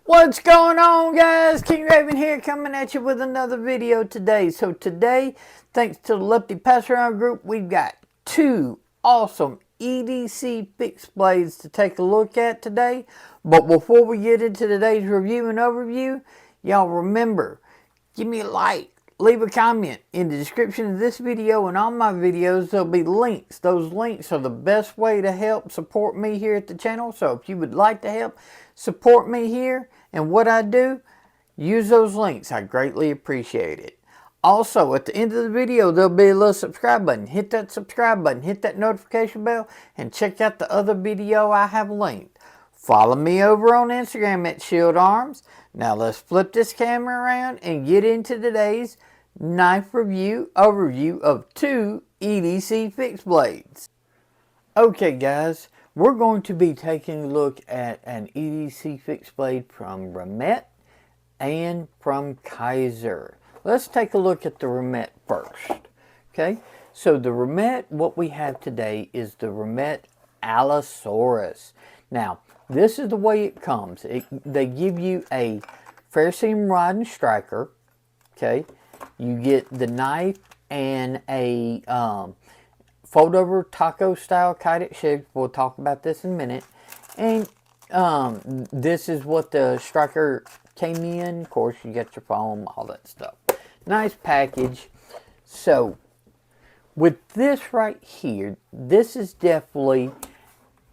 What's going on, guys? King Raven here, coming at you with another video today. So today, thanks to the Lefty Pass Around group, we've got two awesome EDC fixed blades to take a look at today. But before we get into today's review and overview, y'all remember, give me a like, leave a comment. In the description of this video and all my videos, there'll be links. Those links are the best way to help support me here at the channel. So if you would like to help support me here and what I do, use those links. I greatly appreciate it. Also, at the end of the video, there'll be a little subscribe button. Hit that subscribe button, hit that notification bell, and check out the other video I have linked. Follow me over on Instagram at ShieldArms. Now let's flip this camera around and get into today's knife review overview of two EDC fixed blades. Okay guys, we're going to be taking a look at an EDC fixed blade from Remette and from Kizer. Let's take a look at the Remette first. Okay, so the Remette, what we have today is the Remette Allosaurus. Now, this is the way it comes. They give you a fair seam rod and striker. Okay, you get the knife and a fold over taco style kited sheath. We'll talk about this in a minute. And this is what the striker came in. Of course, you got your foam, all that stuff. Nice package. So with this right here, this is definitely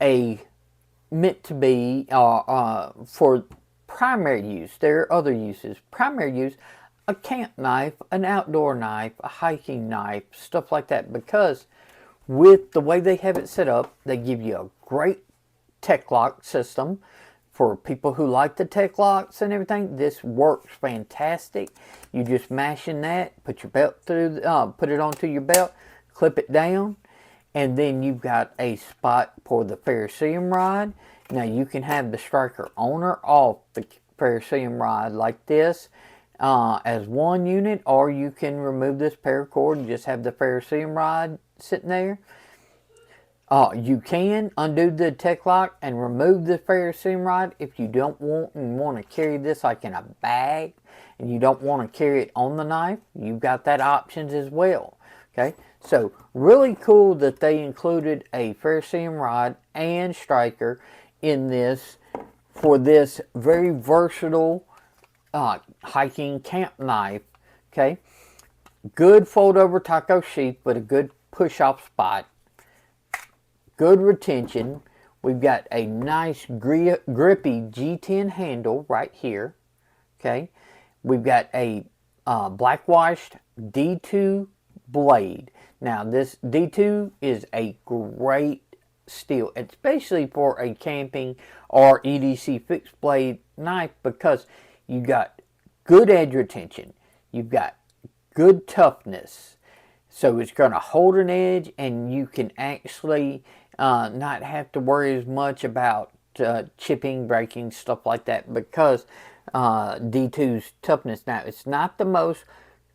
a meant to be for primary use. There are other uses. Primary use, a camp knife, an outdoor knife, a hiking knife, stuff like that, because with the way they have it set up, they give you a great tech lock system. For people who like the tech locks and everything, this works fantastic. You just mash in that, put your belt through, put it onto your belt, clip it down, and then you've got a spot for the ferrocerium rod. Now you can have the striker on or off the ferrocerium rod like this as one unit, or you can remove this paracord and just have the ferrocerium rod sitting there. You can undo the tech lock and remove the ferrocerium rod if you don't want to carry this like in a bag and you don't want to carry it on the knife. You've got that options as well. Okay, so really cool that they included a ferrocerium rod and striker in this for this very versatile hiking camp knife. Okay, good fold over taco sheath with a good push off spot, good retention. We've got a nice grippy G10 handle right here. Okay, we've got a black washed D2 blade. Now this D2 is a great steel, especially for a camping or EDC fixed blade knife, because you got good edge retention, you've got good toughness, so it's going to hold an edge, and you can actually not have to worry as much about chipping, breaking, stuff like that, because D2's toughness. Now, it's not the most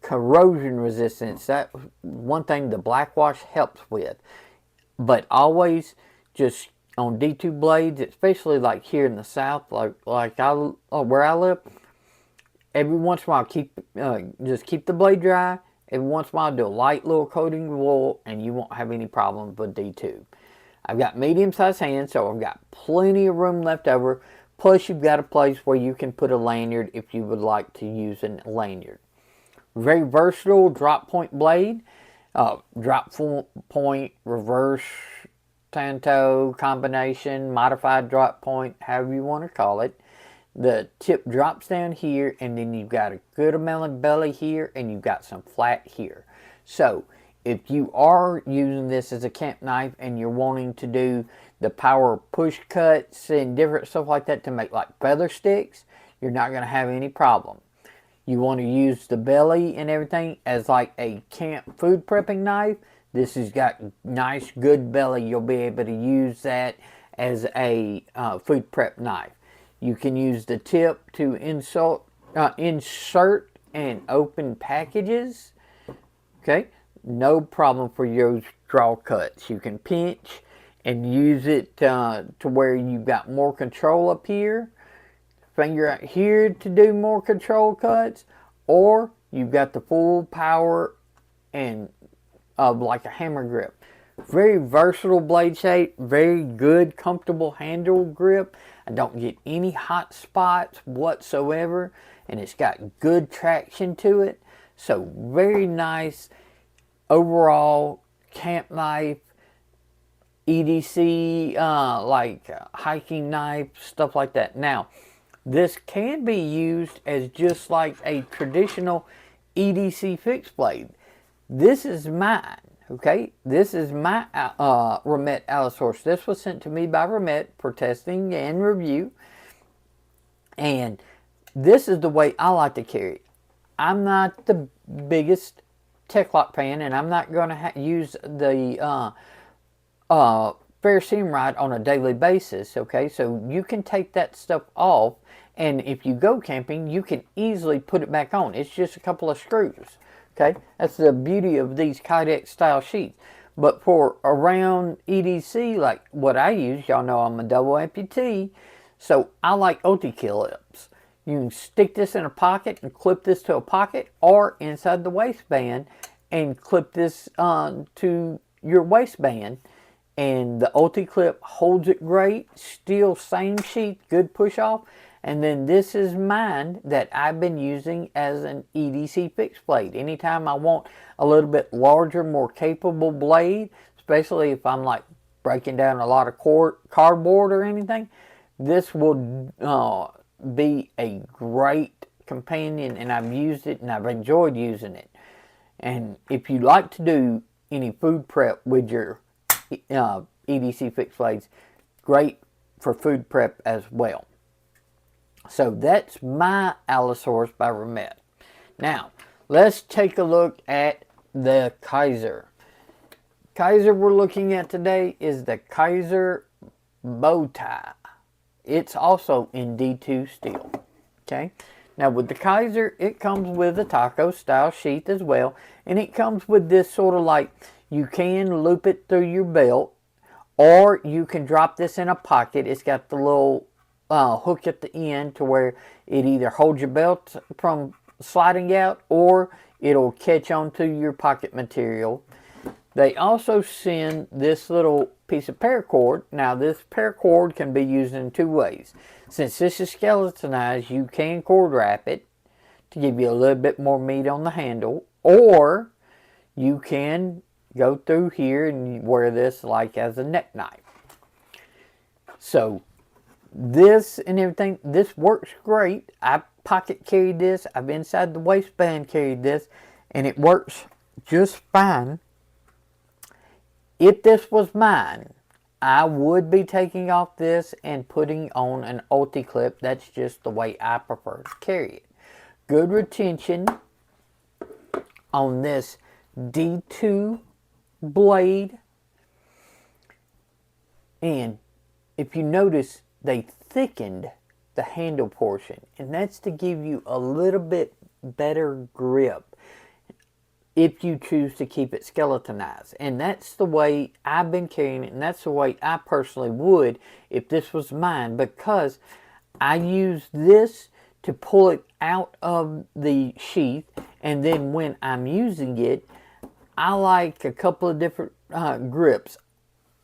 corrosion resistance. That's one thing the black wash helps with. But always just on D2 blades, especially like here in the South, like where I live, every once in a while, just keep the blade dry. Every once in a while, do a light little coating of oil, and you won't have any problems with D2. I've got medium-sized hands, so I've got plenty of room left over. Plus, you've got a place where you can put a lanyard if you would like to use a lanyard. Very versatile drop point blade. Drop point, reverse tanto combination, modified drop point, however you want to call it. The tip drops down here, and then you've got a good amount of belly here, and you've got some flat here. So if you are using this as a camp knife and you're wanting to do the power push cuts and different stuff like that to make like feather sticks, you're not going to have any problem. You want to use the belly and everything as like a camp food prepping knife. This has got nice good belly. You'll be able to use that as a food prep knife. You can use the tip to insert and open packages. Okay, no problem for your draw cuts. You can pinch and use it to where you've got more control up here. finger out here to do more control cuts, or you've got the full power and of like a hammer grip. Very versatile blade shape, very good, comfortable handle grip. I don't get any hot spots whatsoever, and it's got good traction to it. So very nice overall camp knife, EDC, hiking knife, stuff like that. Now, this can be used as just like a traditional EDC fixed blade. This is mine, okay? This is my Remette Allosaurus. This was sent to me by Remette for testing and review. And this is the way I like to carry it. I'm not the biggest Tech-Lock fan, and I'm not going to use the fair seam rod on a daily basis, okay? So you can take that stuff off, and if you go camping, you can easily put it back on. It's just a couple of screws, okay? That's the beauty of these Kydex style sheets. But for around EDC, like what I use, y'all know I'm a double amputee, so I like OT clips. You can stick this in a pocket and clip this to a pocket, or inside the waistband and clip this to your waistband. And the OT clip holds it great. Still same sheath, good push off. And then this is mine that I've been using as an EDC fixed blade. Anytime I want a little bit larger, more capable blade, especially if I'm like breaking down a lot of cardboard or anything, this will be a great companion, and I've used it and I've enjoyed using it. And if you like to do any food prep with your EDC fixed blades, great for food prep as well. So that's my Allosaurus by Remette. Now let's take a look at the Kizer. Kizer we're looking at today is the Kizer Bowtie. It's also in D2 steel. Okay. Now with the Kizer, it comes with a taco style sheath as well, and it comes with this sort of like, you can loop it through your belt, or you can drop this in a pocket. It's got the little hook at the end to where it either holds your belt from sliding out, or it'll catch onto your pocket material. They also send this little piece of paracord. Now this paracord can be used in two ways. Since this is skeletonized, you can cord wrap it to give you a little bit more meat on the handle, or you can go through here and wear this like as a neck knife. So this and everything, this works great. I pocket carried this, I've inside the waistband carried this, and it works just fine. If this was mine, I would be taking off this and putting on an OT clip. That's just the way I prefer to carry it. Good retention on this D2 blade. And if you notice, they thickened the handle portion, and that's to give you a little bit better grip if you choose to keep it skeletonized. And that's the way I've been carrying it, and that's the way I personally would if this was mine, because I use this to pull it out of the sheath, and then when I'm using it, I like a couple of different grips.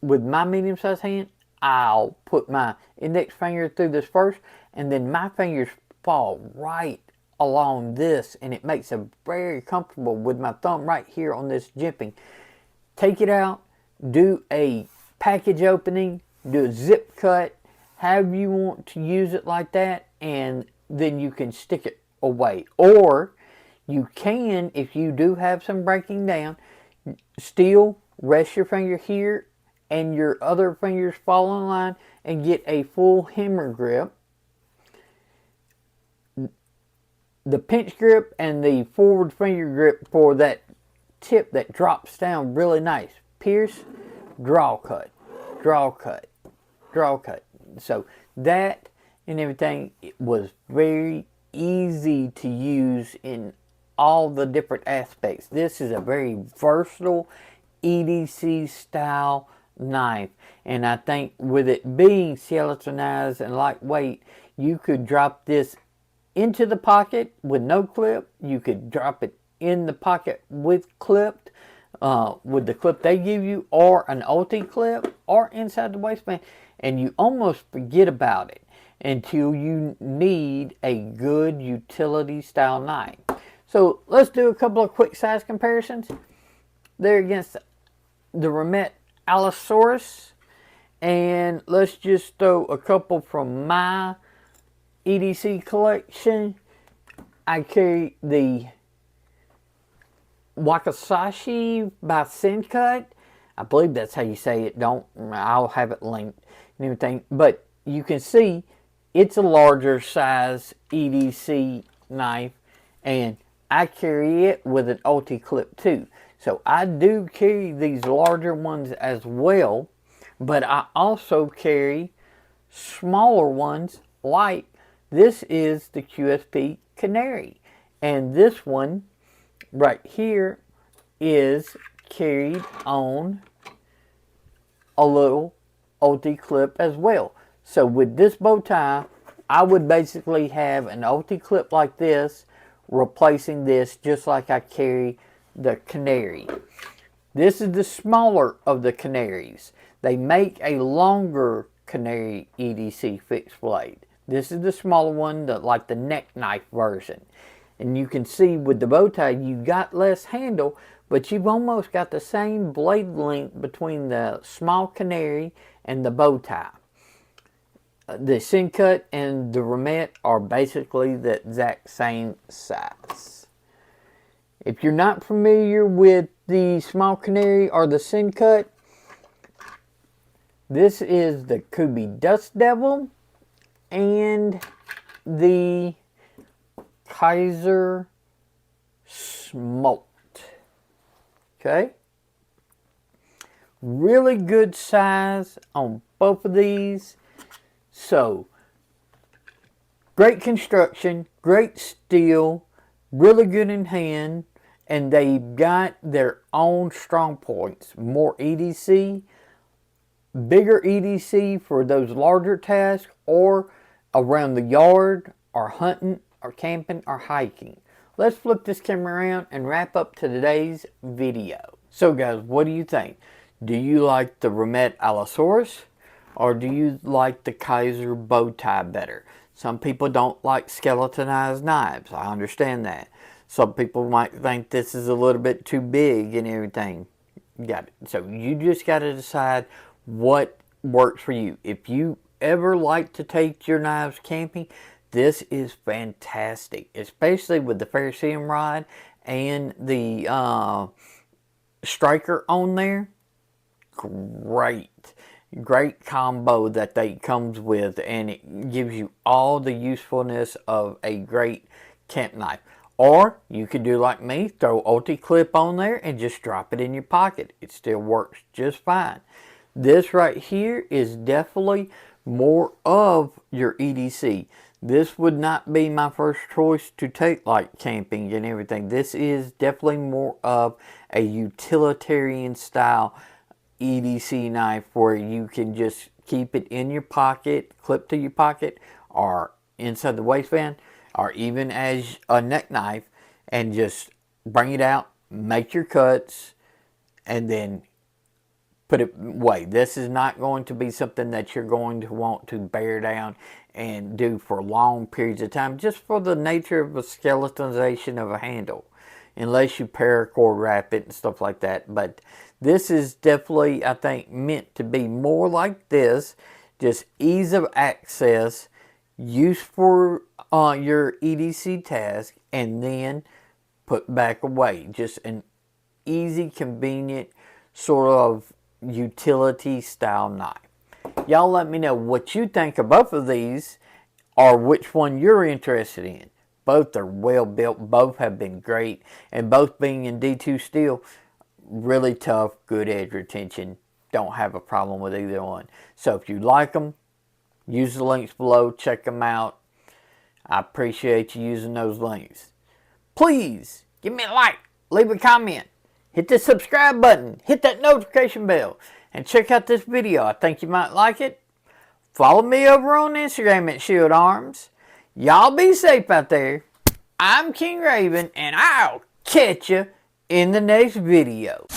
With my medium-sized hand, I'll put my index finger through this first, and then my fingers fall right along this, and it makes it very comfortable with my thumb right here on this jimping. Take it out, do a package opening, do a zip cut, however you want to use it like that, and then you can stick it away. Or you can, if you do have some breaking down, still rest your finger here and your other fingers fall in line and get a full hammer grip. The pinch grip and the forward finger grip for that tip that drops down really nice. Pierce, draw cut, draw cut, draw cut. So that and everything, it was very easy to use in all the different aspects. This is a very versatile EDC style knife, and I think with it being skeletonized and lightweight, You could drop this into the pocket with no clip. You could drop it in the pocket with clipped, with the clip they give you, or an ulti clip, or inside the waistband, and you almost forget about it until you need a good utility style knife. So let's do a couple of quick size comparisons. There against the Remette Allosaurus, and let's just throw a couple from my EDC collection. I carry the Wakasashi by Sencut. I believe that's how you say it. I'll have it linked and everything. But you can see it's a larger size EDC knife, and I carry it with an ulti clip too. So I do carry these larger ones as well, but I also carry smaller ones, like this is the QSP Canary, and this one right here is carried on a little ulti clip as well. So with this bow tie, I would basically have an ulti clip like this replacing this, just like I carry the Canary. This is the smaller of the Canaries. They make a longer Canary EDC fixed blade. This is the smaller one, like the neck knife version. And you can see with the bow tie, you got less handle, but you've almost got the same blade length between the small Canary and the bow tie. The Sencut and the Remette are basically the exact same size. If you're not familiar with the small Canary or the Sencut, this is the Kubi Dust Devil and the Kizer Smoked. Okay? Really good size on both of these. So, great construction, great steel, really good in hand, and they've got their own strong points. More EDC, bigger EDC for those larger tasks, or around the yard, or hunting, or camping, or hiking. Let's flip this camera around and wrap up today's video. So guys, what do you think? Do you like the Remette Allosaurus, or do you like the Kizer Bowtie better? Some people don't like skeletonized knives. I understand that. Some people might think this is a little bit too big and everything. Got it. So you just got to decide what works for you. If you ever like to take your knives camping, this is fantastic, especially with the ferrocerium rod and the striker on there. Great combo that they comes with, and it gives you all the usefulness of a great camp knife. Or you could do like me, throw ulti clip on there and just drop it in your pocket. It still works just fine. This right here is definitely more of your EDC. This would not be my first choice to take like camping and everything. This is definitely more of a utilitarian style EDC knife, where you can just keep it in your pocket, clip to your pocket, or inside the waistband, or even as a neck knife, and just bring it out, make your cuts, and then put it away. This is not going to be something that you're going to want to bear down and do for long periods of time, just for the nature of a skeletonization of a handle, unless you paracord wrap it and stuff like that. But this is definitely, I think, meant to be more like this, just ease of access, use for your EDC task, and then put back away. Just an easy, convenient sort of utility style knife. Y'all let me know what you think of both of these, or which one you're interested in. Both are well built, both have been great, and both being in D2 steel, really tough, good edge retention. Don't have a problem with either one. So if you like them, use the links below, check them out. I appreciate you using those links. Please give me a like, leave a comment, hit the subscribe button, hit that notification bell, and check out this video. I think you might like it. Follow me over on Instagram at ShieldArms. Y'all be safe out there. I'm King Raven, and I'll catch you in the next video.